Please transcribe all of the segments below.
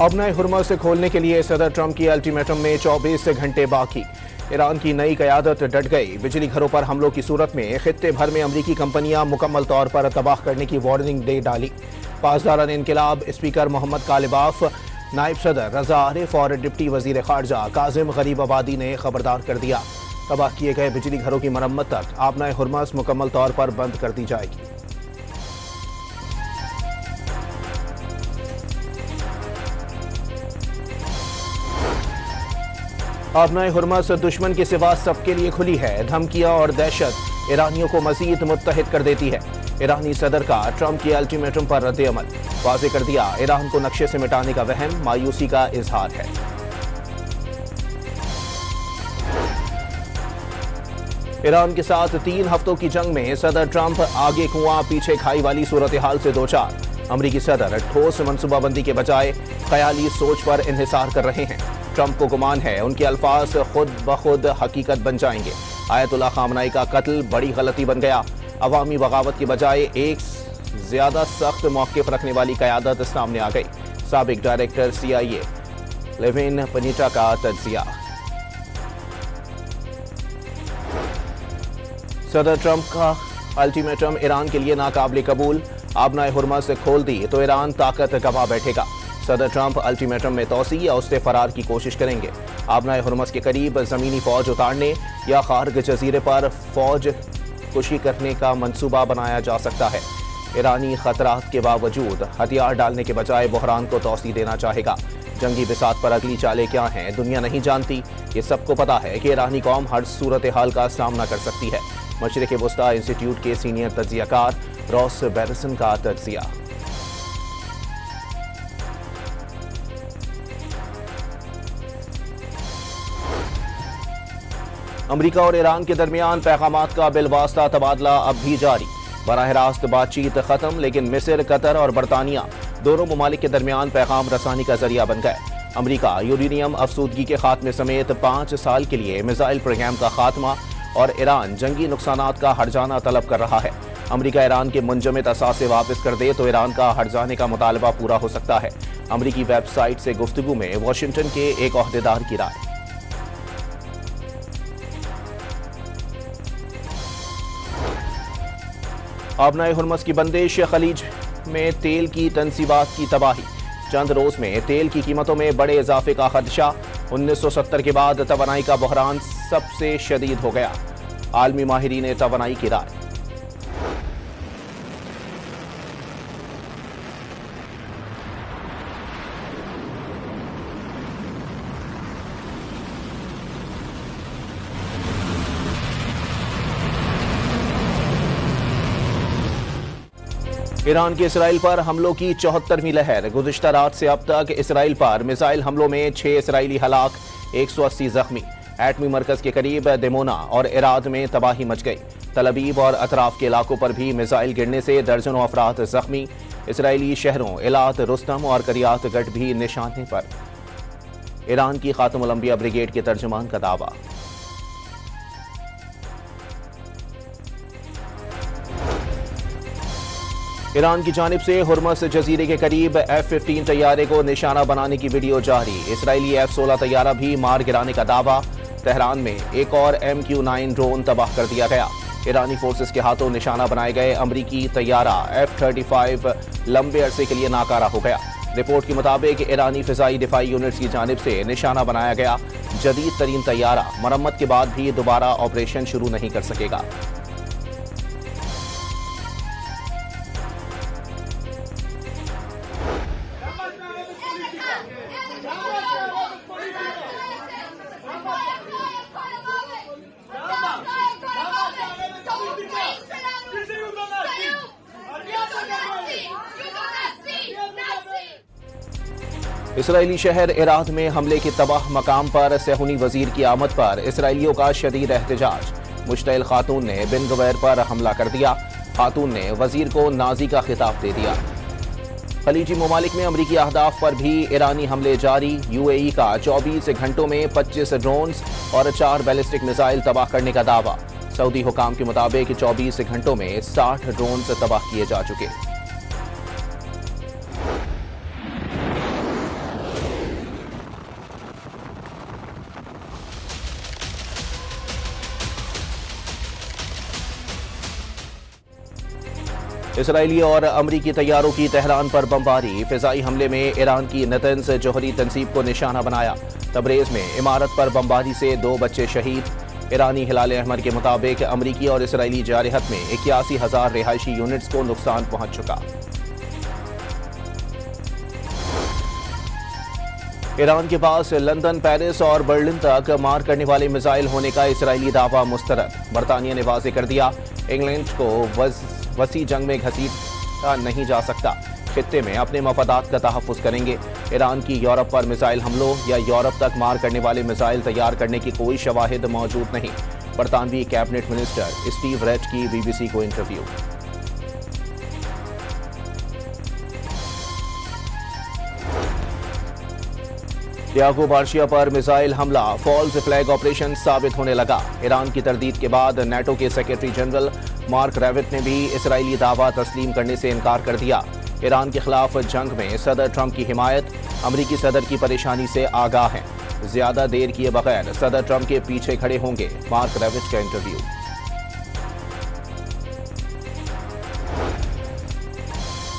अब नए हुर्मुज़ से खोलने के लिए सदर ट्रंप की अल्टीमेटम में 24 घंटे बाकी। ईरान की नई क़यादत डट गई। बिजली घरों पर हमलों की सूरत में खित्ते भर में अमरीकी कंपनियां मुकम्मल तौर पर तबाह करने की वार्निंग दे डाली। पासदारान इनकिलाब स्पीकर मोहम्मद कालिबाफ, नायब सदर रजा आरिफ और डिप्टी वजीर खारजा काजिम गरीबाबादी ने खबरदार कर दिया, तबाह किए गए बिजली घरों की मरम्मत तक आबनाए हुर्मुज़ मुकम्मल तौर पर बंद कर दी जाएगी। आबनाए हुर्मुज़ दुश्मन के सिवा सबके लिए खुली है। धमकियां और दहशत ईरानियों को मजीद मुत्तहिद कर देती है। ईरानी सदर का ट्रंप की अल्टीमेटम पर रद्द अमल, वाज़ेह कर दिया ईरान को नक्शे से मिटाने का वहम मायूसी का इजहार है। ईरान के साथ 3 हफ्तों की जंग में सदर ट्रंप आगे कुआं पीछे खाई वाली सूरत हाल से दो चार। अमरीकी सदर ठोस मनसूबाबंदी के बजाय ख्याली सोच पर इन्हिसार कर रहे हैं। ट्रंप को गुमान है उनके अल्फाज खुद ब खुद हकीकत बन जाएंगे। आयतुल्लाह खामनाई का कत्ल बड़ी गलती बन गया। अवामी बगावत की बजाय एक ज्यादा सख्त मौक़िफ़ रखने वाली क़यादत सामने आ गई। साबिक डायरेक्टर CIA लेविन पनीटा का तज्जिया। सदर ट्रंप का अल्टीमेटम ईरान के लिए नाकाबिले कबूल। आबनाए हुर्मुज़ से खोल दी तो ईरान ताकत गंवा बैठेगा। सदर ट्रंप अल्टीमेटम में तोसी या उससे फरार की कोशिश करेंगे। आबनाए हुर्मुज़ के करीब ज़मीनी फ़ौज उतारने या खार्ग जजीरे पर फ़ौज कुशी करने का मंसूबा बनाया जा सकता है। ईरानी खतरात के बावजूद हथियार डालने के बजाय बहरान को तोसी देना चाहेगा। जंगी बिसात पर अगली चालें क्या हैं दुनिया नहीं जानती। ये सबको पता है कि ईरानी कौम हर सूरत हाल का सामना कर सकती है। मशरिक़ वुस्ता इंस्टीट्यूट के सीनियर तज्जियाकार रॉस बैरिसन का तज्जिया। अमरीका और ईरान के दरमियान पैगामात का बिलवास्ता तबादला अब भी जारी। बराह रास्त बातचीत खत्म, लेकिन मिस्र, कतर और बरतानिया दोनों ममालिक के दरमियान पैगाम रसानी का जरिया बन गए। अमरीका यूरेनियम अफसूदगी के खात्मे समेत 5 साल के लिए मिसाइल प्रोग्राम का खात्मा और ईरान जंगी नुकसानात का हर्जाना तलब कर रहा है। अमरीका ईरान के मुंजमद असासे वापस कर दे तो ईरान का हट जाने का मुतालबा पूरा हो सकता है। अमरीकी वेबसाइट से गुफ्तगू में वाशिंगटन के एक ओहदेदार की राय। आबनाए हुर्मुज़ की बंदिश, खलीज में तेल की तनसीबात की तबाही। चंद रोज में तेल की कीमतों में बड़े इजाफे का खदशा। 1970 के बाद तवानाई का बहरान सबसे शदीद हो गया। आलमी माहिरीन तवानाई की राय। ईरान के इसराइल पर हमलों की 74वीं लहर। गुज़िश्ता रात से अब तक इसराइल पर मिसाइल हमलों में 6 इसराइली हलाक, 180 जख्मी। एटमी मरकज के करीब दिमोना और इराद में तबाही मच गई। तलबीब और अतराफ के इलाकों पर भी मिसाइल गिरने से दर्जनों अफराद जख्मी। इसराइली शहरों इलात, रुस्तम और करियात गढ़ भी निशाने पर। ईरान की खातमुल अंबिया ब्रिगेड के तर्जुमान का दावा। ईरान की जानिब से हुर्मुज़ जजीरे के करीब F-15 तैयारे को निशाना बनाने की वीडियो जारी। इसराइली F-16 तैयारा भी मार गिराने का दावा। तेहरान में एक और MQ-9 ड्रोन तबाह कर दिया गया। ईरानी फोर्सेस के हाथों निशाना बनाए गए अमरीकी तैयारा F-35 लंबे अरसे के लिए नाकारा हो गया। रिपोर्ट के मुताबिक ईरानी फिजाई दिफाई यूनिट्स की जानिब से निशाना बनाया गया जदीद तरीन तैयारा मरम्मत के बाद भी दोबारा ऑपरेशन शुरू नहीं कर सकेगा। इसराइली शहर इराद में हमले के तबाह मकाम पर सेहूनी वजीर की आमद पर इसराइलियों का शदीद एहतजाज। मुश्तइल खातून ने बिन गवैर पर हमला कर दिया। खातून ने वजीर को नाजी का खिताब दे दिया। खलीजी ममालिक में अमरीकी अहदाफ पर भी ईरानी हमले जारी। UAE का 24 घंटों में 25 ड्रोन्स और 4 बैलिस्टिक मिसाइल तबाह करने का दावा। सऊदी हुकाम के मुताबिक 24 घंटों में 60 ड्रोन्स तबाह किए जा चुके। इसराइली और अमरीकी तैयारों की तेहरान पर बमबारी। फिजाई हमले में ईरान की नतंज जोहरी तंसीब को निशाना बनाया। तबरेज में इमारत पर बमबारी से 2 बच्चे शहीद। ईरानी हिलाल अहमर के मुताबिक अमरीकी और इसराइली जारहत में 81,000 रिहायशी यूनिट्स को नुकसान पहुंच चुका। ईरान के पास लंदन, पेरिस और बर्लिन तक मार करने वाले मिसाइल होने का इसराइली दावा मुस्तरद। बरतानिया ने वाज़ेह कर दिया, इंग्लैंड को वसी जंग में घसीटा नहीं जा सकता। खित्ते में अपने मफादात का तहफ़्फ़ुज़ करेंगे। ईरान की यूरोप पर मिसाइल हमलों या यूरोप तक मार करने वाले मिसाइल तैयार करने की कोई शवाहिद मौजूद नहीं। बरतानवी कैबिनेट मिनिस्टर स्टीव रेट की BBC को इंटरव्यू। डियागो गार्सिया पर मिसाइल हमला फॉल्स फ्लैग ऑपरेशन साबित होने लगा। ईरान की तरदीद के बाद नेटो के सेक्रेटरी जनरल मार्क रेविट ने भी इसराइली दावा तस्लीम करने से इनकार कर दिया। ईरान के खिलाफ जंग में सदर ट्रंप की हिमायत, अमरीकी सदर की परेशानी से आगाह है। ज्यादा देर किए बगैर सदर ट्रंप के पीछे खड़े होंगे, मार्क रेविट का इंटरव्यू।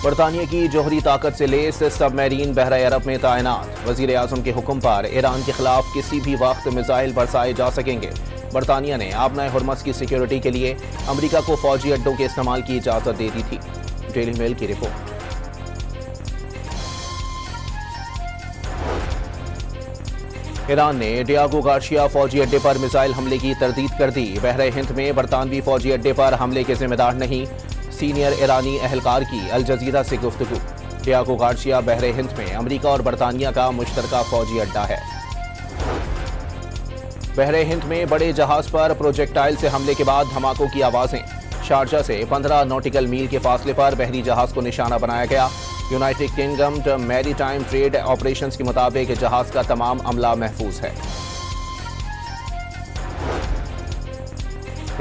बरतानिया की जोहरी ताकत से लेस सबमरीन बहरा अरब में तैनात। वजीर आजम के हुक्म पर ईरान के खिलाफ किसी भी वक्त मिसाइल बरसाए जा सकेंगे। बरतानिया ने आबना हुर्मस की सिक्योरिटी के लिए अमरीका को फौजी अड्डों के इस्तेमाल की इजाजत दे दी थी। डेली मेल की रिपोर्ट। ईरान ने डियागो गार्सिया फौजी अड्डे पर मिसाइल हमले की तरदीद कर दी। बहरे हिंद में बरतानवी फौजी अड्डे पर हमले के जिम्मेदार नहीं, सीनियर ईरानी अहलकार की अल जजीरा से गुफ्तगू। डियागो गार्सिया बहरे हिंद में अमरीका और बरतानिया का मुश्तरका फौजी अड्डा है। बहरे हिंद में बड़े जहाज पर प्रोजेक्टाइल से हमले के बाद धमाकों की आवाजें। शारजा से 15 नॉटिकल मील के फासले पर बहरी जहाज को निशाना बनाया गया। United kingdom maritime trade operations के मुताबिक जहाज का तमाम अमला महफूज है।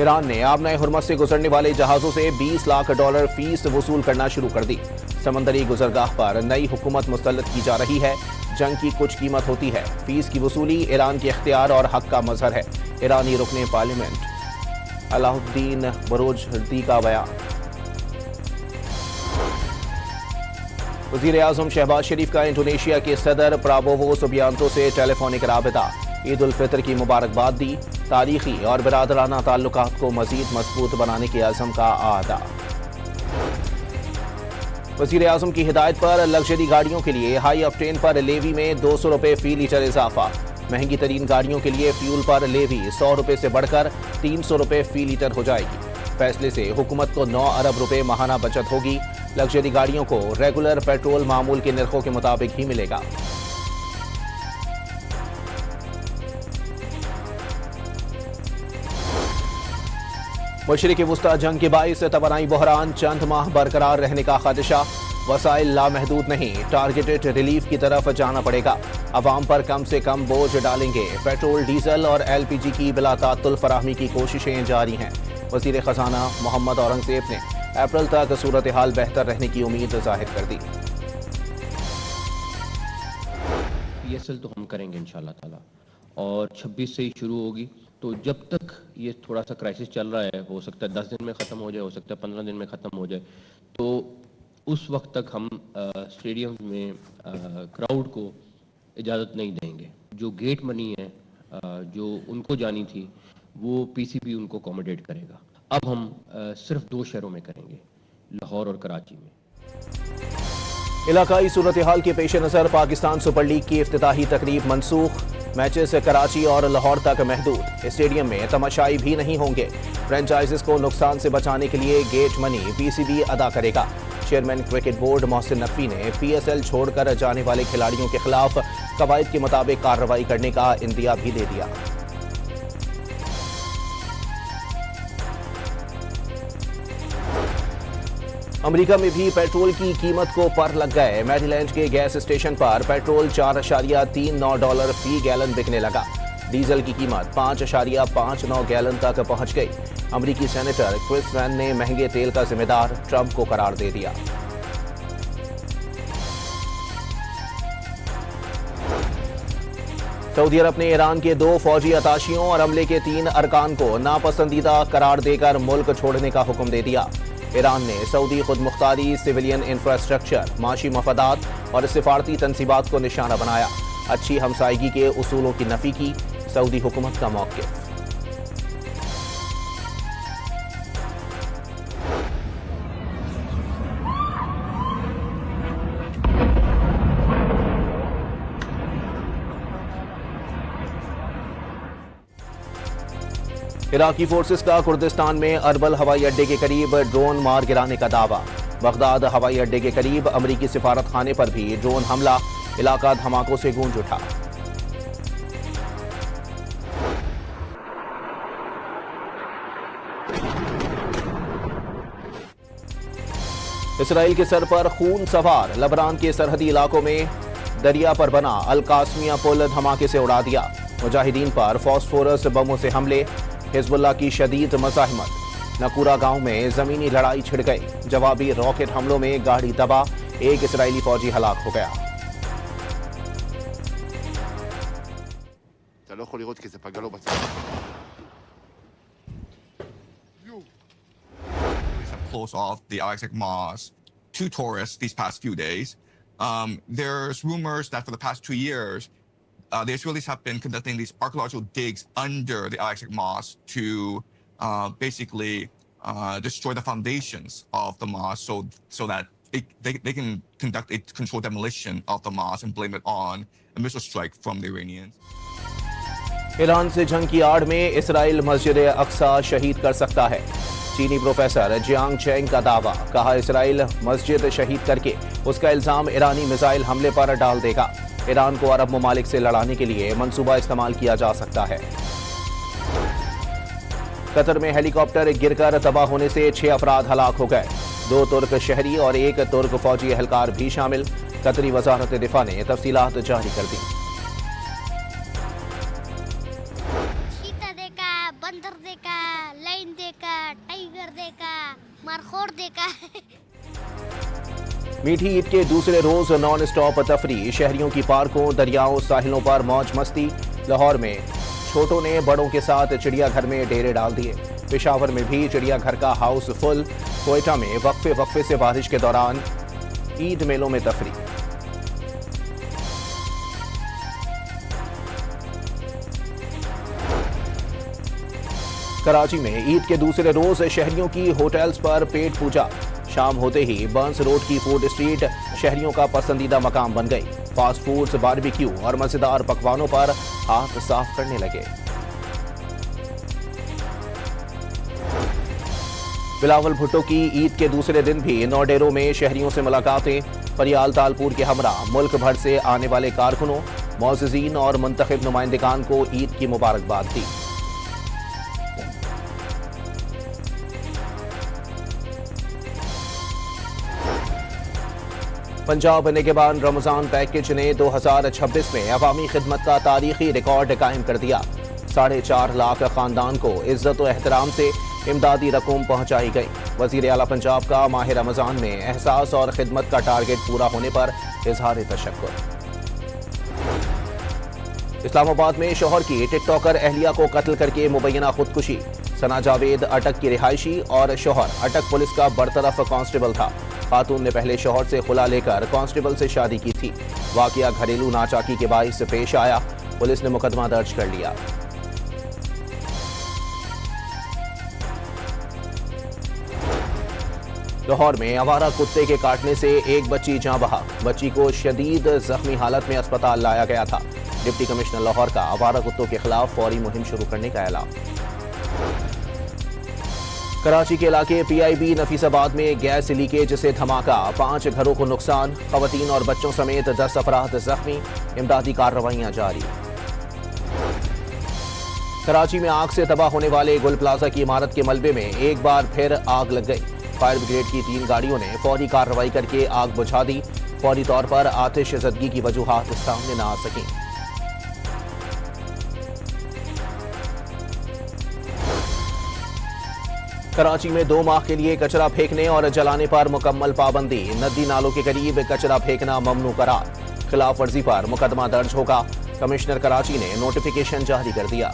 ईरान ने आबना हुर्मस से गुजरने वाले जहाजों से $20 लाख फीस वसूल करना शुरू कर दी। समंदरी गुजरगाह पर नई हुकूमत मुस्तल्लत की जा रही है। जंग की कुछ कीमत होती है। फीस की वसूली ईरान के इख्तियार और हक का मजहर है। ईरानी रुकने पार्लियामेंट अलाउद्दीन बरोजर्दी का बयान। वज़ीर आज़म शहबाज शरीफ का इंडोनेशिया के सदर प्राबोवो सुबियांतो से टेलीफोनिक राबिता। ईद उल फितर की मुबारकबाद दी। तारीखी और बिरादराना ताल्लुकात को मजीद मजबूत बनाने के अज़म का आदा। वज़ीर आज़म की हिदायत पर लग्जरी गाड़ियों के लिए हाई ऑक्टेन पर लेवी में ₹200 फी लीटर इजाफा। महंगी तरीन गाड़ियों के लिए फ्यूल पर लेवी ₹100 से बढ़कर ₹300 फी लीटर हो जाएगी। फैसले से हुकूमत को ₹9 अरब माहाना बचत होगी। लग्जरी गाड़ियों को रेगुलर पेट्रोल मामूल के निर्खों के मुताबिक ही मिलेगा। मशरिक़ी वुस्ता जंग के बाइस तवानाई बहरान, चंद माह बरकरार रहने का खदशा। वसाइल लामहदूद नहीं, टारगेटेड रिलीफ की तरफ जाना पड़ेगा। अवाम पर कम से कम बोझ डालेंगे। पेट्रोल, डीजल और LPG की बिलातातुल फराहमी की कोशिशें जारी हैं। वज़ीर ख़जाना मोहम्मद औरंगज़ेब ने अप्रैल तक सूरत हाल बेहतर रहने की उम्मीद जाहिर कर दी। PSL तो हम करेंगे इंशाल्लाह ताला, और 26 से ही शुरू होगी। तो जब तक ये थोड़ा सा क्राइसिस चल रहा है, हो सकता है 10 दिन में ख़त्म हो जाए, हो सकता है 15 दिन में ख़त्म हो जाए, तो उस वक्त तक हम स्टेडियम में क्राउड को इजाज़त नहीं देंगे। जो गेट मनी है जो उनको जानी थी, वो PCB उनको अकोमोडेट करेगा। अब हम सिर्फ 2 शहरों में करेंगे, लाहौर और कराची में। इलाकाई सूरत हाल के पेश नज़र पाकिस्तान सुपर लीग की इफ्तिताही तकरीब मनसूख। मैचेस कराची और लाहौर तक महदूद। स्टेडियम में तमाशाई भी नहीं होंगे। फ्रेंचाइजीज को नुकसान से बचाने के लिए गेट मनी PCB अदा करेगा। Chairman cricket board Mohsin Naqvi ने PSL छोड़कर जाने वाले खिलाड़ियों के खिलाफ कवायद के मुताबिक कार्रवाई करने का इंदिया भी दे दिया। अमेरिका में भी पेट्रोल की कीमत को पर लग गए। मैरीलैंड के गैस स्टेशन पर पेट्रोल $4.39 फी गैलन बिकने लगा। डीजल की कीमत $5.59 गैलन तक पहुंच गई। अमेरिकी सेनेटर क्रिस वैन ने महंगे तेल का जिम्मेदार ट्रंप को करार दे दिया। सऊदी अरब ने ईरान के 2 फौजी अताशियों और अमले के 3 अरकान को नापसंदीदा करार देकर मुल्क छोड़ने का हुक्म दे दिया। ईरान ने सऊदी खुद मुख्तारी, सिविलियन इंफ्रास्ट्रक्चर, माशी मफादात और सिफारती तंसीबात को निशाना बनाया। अच्छी हमसायगी के उसूलों की नफी की सऊदी हुकूमत का मौक़िफ़। इराकी फोर्सेस का कुर्दिस्तान में अरबल हवाई अड्डे के करीब ड्रोन मार गिराने का दावा। बगदाद हवाई अड्डे के करीब अमरीकी सिफारत खाने पर भी ड्रोन हमला, इलाका धमाकों से गूंज उठा। इसराइल के सर पर खून सवार लबनान के सरहदी इलाकों में दरिया पर बना अल कासमिया पुल धमाके से उड़ा दिया। मुजाहिदीन पर फॉस्फोरस बमों से हमले, हिजबुल्लाह की शदीद मज़ाहिमत। नकूरा गांव में जमीनी लड़ाई छिड़ गई। जवाबी रॉकेट हमलों में गाड़ी तबाह, एक इसराइली फौजी हलाक हो गया। Close off the Al-Aqsa Mosque to tourists these past few days. There's rumors that for the past 2 years, the Israelis have been conducting these archaeological digs under the Al-Aqsa Mosque to basically destroy the foundations of the mosque, so that they can conduct a controlled demolition of the mosque and blame it on a missile strike from the Iranians. Iran से जंग की आड़ में Israel मस्जिद अक्सा शहीद कर सकता है। चीनी प्रोफेसर जियांग चेंग का दावा। कहा, इसराइल मस्जिद शहीद करके उसका इल्जाम ईरानी मिसाइल हमले पर डाल देगा। ईरान को अरब ममालिक से लड़ाने के लिए मंसूबा इस्तेमाल किया जा सकता है। कतर में हेलीकॉप्टर गिरकर तबाह होने से 6 अफराद हलाक हो गए। 2 तुर्क शहरी और 1 तुर्क फौजी एहलकार भी शामिल। कतरी वजारत दिफा ने तफसीलात जारी कर दी। चीता देखा, बंदर देखा, लाइन देखा, टाइगर देखा, मारखोर देखा। मीठी ईद के दूसरे रोज नॉन स्टॉप तफरी। शहरियों की पार्कों, दरियाओं, साहिलों पर मौज मस्ती। लाहौर में छोटों ने बड़ों के साथ चिड़ियाघर में डेरे डाल दिए। पेशावर में भी चिड़ियाघर का हाउस फुल। कोयटा में वक्फे से बारिश के दौरान ईद मेलों में तफरी। कराची में ईद के दूसरे रोज शहरियों की होटल्स पर पेट पूजा। शाम होते ही बर्न्स रोड की फूड स्ट्रीट शहरियों का पसंदीदा मकाम बन गई। फास्ट फूड्स, बारबेक्यू और मजेदार पकवानों पर हाथ साफ करने लगे। बिलावल भुट्टो की ईद के दूसरे दिन भी 9 डेरों में शहरियों से मुलाकातें। फरियाल तालपुर के हमरा मुल्क भर से आने वाले कारकुनों, मौज़िज़ीन और मुंतखब नुमाइंदगान को ईद की मुबारकबाद दी। पंजाब निगहबान रमजान पैकेज ने 2026 में अवामी खिदमत का तारीखी रिकॉर्ड कायम कर दिया। 4.5 लाख खानदान को इज्जत व एहतराम से इमदादी रकूम पहुंचाई गई। वजीर आला पंजाब का माह रमजान में एहसास और खिदमत का टारगेट पूरा होने पर इजहार तशक्कुर। इस्लामाबाद में शौहर की टिकटॉकर अहलिया को कत्ल करके मुबैना खुदकुशी। सना जावेद अटक की रिहायशी और शौहर अटक पुलिस का बरतरफ कांस्टेबल था। खातून ने पहले शौहर से खुला लेकर कांस्टेबल से शादी की थी। वाकया घरेलू नाचाकी के बाइस पेश आया। पुलिस ने मुकदमा दर्ज कर लिया। लाहौर में आवारा कुत्ते के काटने से एक बच्ची जाँ बहा। बच्ची को शदीद जख्मी हालत में अस्पताल लाया गया था। डिप्टी कमिश्नर लाहौर का आवारा कुत्तों के खिलाफ फौरी मुहिम शुरू करने का ऐलान। कराची के इलाके पीआईबी नफीसाबाद में गैस लीकेज से धमाका। 5 घरों को नुकसान। खवातीन और बच्चों समेत 10 अफराद जख्मी। इमदादी कार्रवाइयां जारी। कराची में आग से तबाह होने वाले गुल प्लाजा की इमारत के मलबे में एक बार फिर आग लग गई। फायर ब्रिगेड की 3 गाड़ियों ने फौरी कार्रवाई करके आग बुझा दी। फौरी तौर पर आतिशज़दगी की वजूहात सामने न आ सकी। कराची में 2 माह के लिए कचरा फेंकने और जलाने पर मुकम्मल पाबंदी। नदी नालों के करीब कचरा फेंकना ममनू करार। खिलाफ वर्जी पर मुकदमा दर्ज होगा। कमिश्नर कराची ने नोटिफिकेशन जारी कर दिया।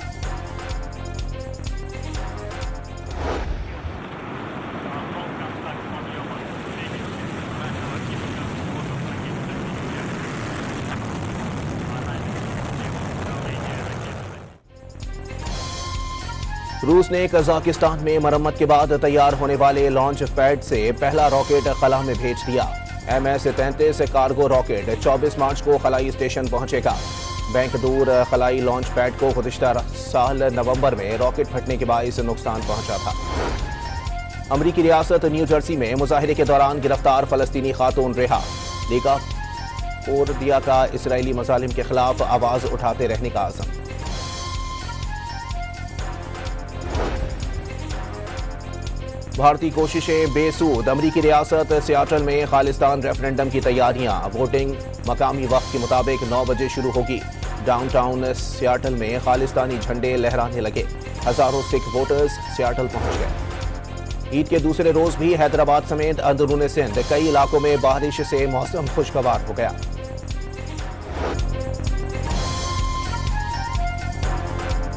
रूस ने कजाकिस्तान में मरम्मत के बाद तैयार होने वाले लॉन्च पैड से पहला रॉकेट खला में भेज दिया। MS-33 कार्गो रॉकेट 24 मार्च को खलाई स्टेशन पहुंचेगा। बैंक दूर खलाई लॉन्च पैड को गुज़िश्ता साल नवंबर में रॉकेट फटने के बाइस नुकसान पहुंचा था। अमरीकी रियासत न्यू जर्सी में मुजाहिरे के दौरान गिरफ्तार फलस्तीनी खातून रिहा। लीगा पोर्दिया का इसराइली मजालिम के खिलाफ आवाज उठाते रहने का आज़म। भारतीय कोशिशें बेसूद। अमरीकी रियासत सियाटल में खालिस्तान रेफरेंडम की तैयारियां। वोटिंग मकामी वक्त के मुताबिक 9 बजे शुरू होगी। डाउनटाउन सियाटल में खालिस्तानी झंडे लहराने लगे। हजारों सिख वोटर्स सियाटल पहुंच गए। ईद के दूसरे रोज भी हैदराबाद समेत अंदरूनी सिंध कई इलाकों में बारिश से मौसम खुशगवार हो गया।